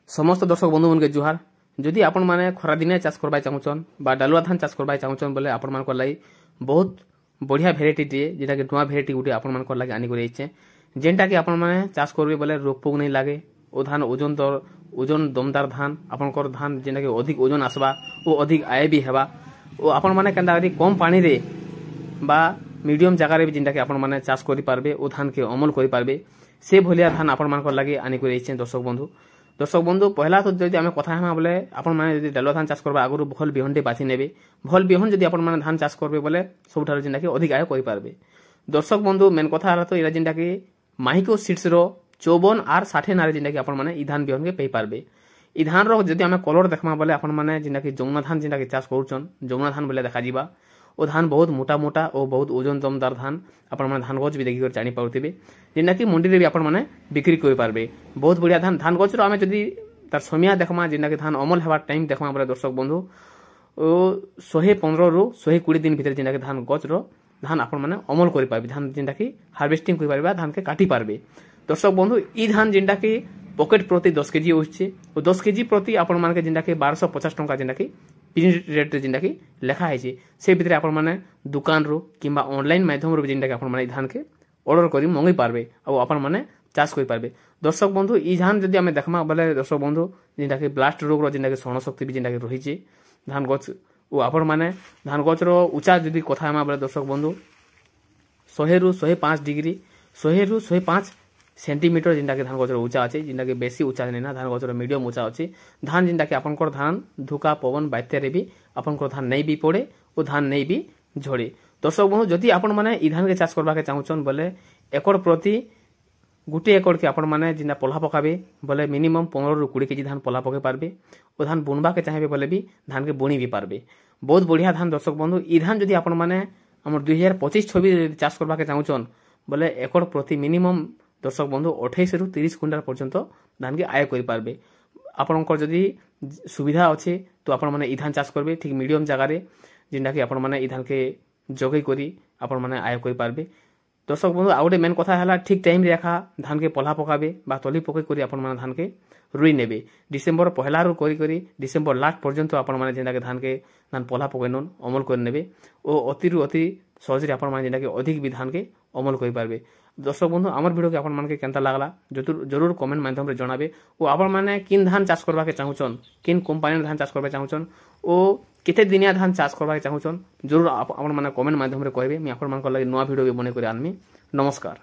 समस्त दर्शक बंधु मन के जुहार। जदि आपण माने खरा दिने चाष करबा चाहूछन बा डालुआ धान चाष करबा चाहूछन बोले आपण मान को लाई बहुत बढ़िया भेराइटी टे जेटा कि नुआ भेराइटी गुटे आपण मान को लागि आनी करे इच्छे जेनटा कि आपण माने चाष करबे बोले रोग पोग नहीं लागे। ओ धान ओजन दमदार धान आपनकर धान जेना कि अधिक ओजन आसबा ओ अधिक आय भी हेबा। ओ आपण माने केनता करी कम पानी रे बा मीडियम जगह रे जेनटा कि आपण माने चाष करि पारबे ओ धान के अमल करि पारबे से भलिया धान आपण मान को लागि आनी करे इच्छे। दर्शक बंधु पहला तो जदि आमे कथा हेमा बोले आपण माने जदि डालुआ धान चाष करबा आगु भल बिहन बाछि नेबे। भल बिहन जदि आपण माने धान चाष करबे बोले सबठार जेनटा कि अधिक आय करि पारबे। दर्शक बंधु मेन कथा हला तो इरा जेनटा कि माहिको सीड्स रो 54 आर 60 नारे जेनटा कि आपण माने ई धान बिहन के पई पारबे। ई धान रो जदि आमे कलर देखमा बोले आपण माने जेनटा कि जमुना धान जेनटा कि चाष करूछन जमुना धान बोले देखा जीवा। ओ धान बहुत मोटा मोटा और बहुत ओजन दमदार धान आपण माने धान गछ भी देखि कर जानि पाउथिबे जेना कि मंडी रे भी आपण माने बिक्री करि पारबे। बहुत बढ़िया धान गछ रो आमे जदि तार समिया देखमा जेना कि धान अमल हेबा टाइम देखमा बोले दर्शक बंधु ओ 115 रु 120 दिन भीतर जेना कि धान गछ रो धान आपण माने अमल करि पारबे। धान जेना कि हार्वेस्टिंग करि पारबे धान के काटी पारबे। दर्शक बंधु ई धान जेना कि पॉकेट प्रति 10 केजी होछि ओ 10 केजी प्रति आपण माने के जेना कि 1250 टंका जेना कि प्रिंट रेट जेनटा कि लेखा है से भितर आपण माने दुकान रो किंबा ऑनलाइन माध्यम रो जेनटा कि आपण माने धान के ऑर्डर करी मंगई पारबे और आपण माने चाष करि पारबे। दर्शक बंधु ई धान जदि आमे देखमा बोले दर्शक बंधु जेनटा कि ब्लास्ट रोग रो जेनटा कि सौन शक्ति भी जेनटा कि रहिछि धान गछ ओ आपण माने धान गछ रो ऊंचा जदि कथा हेमा बोले दर्शक बंधु 100 रु 105 डिग्री 100 रु 105 सेंटीमीटर जेनटा कि धान गछ ऊंचा अछि जेनटा कि बेसी ऊंचा नै ना धान गछ मीडियम ऊंचा अछि। धान जेनटा कि आपनकर धान धुका पवन बात्या रे भी आपनकर धान नै भी पड़े ओ धान नै भी झड़े। दर्शक बंधु जदि आपण माने ई धान के चाष करबा के चाहूछन बोले एकड़ प्रति गुटे एकड़ के आपण माने जेना पल्हा पकाबे बोले मिनिमम 15 रु 20 केजी धान पल्हा पके पारबे। ओ धान बुनबा के चाहेबे बोले भी धान के बुनी भी पारबे। बहुत बढ़िया धान दर्शक बंधु ई धान जदि आपण माने हमर 2025-26 चाष करबा के चाहूछन बोले एकड़ प्रति मिनिमम दर्शक बंधु 28 रु 30 क्विंटाल पर्यंत धान के आय करि पारबे। आपनकर जदि सुविधा अच्छे तो आपण माने ई धान चाष करबे ठीक मीडियम जगह रे जेनटा कि आपण माने ई धान के जगै करी आपण माने आय करि पारबे। दर्शक बंधु आउटे मेन कथा हला ठीक टाइम रे रखा धान के पल्हा पकाबे बा तली पकै करी आपण माने धान के रुई नेबे। डिसेंबर पहला रु करी डिसेंबर लास्ट पर्यंत आपण माने जेनटा कि धान पल्हा पकैनन अमल कर नेबे ओ अति रु अति सहज रे आपण माने जेनटा कि अधिक भी धान के अमल करि पारबे। दर्शक बंधु आमर वीडियो के आपण मान के केनता लागला जरूर कमेंट माध्यम रे जणाबे ओ आपण माने किन धान चाष करबा के चाहूछन किन कंपनी धान चाष करबा चाहूछन ओ केते दिनिया धान चाष करबा के चाहूछन जरूर आपण माने कमेंट माध्यम रे कहबे। मी आपण मान को लागि नवा वीडियो बने करे आनमी। नमस्कार।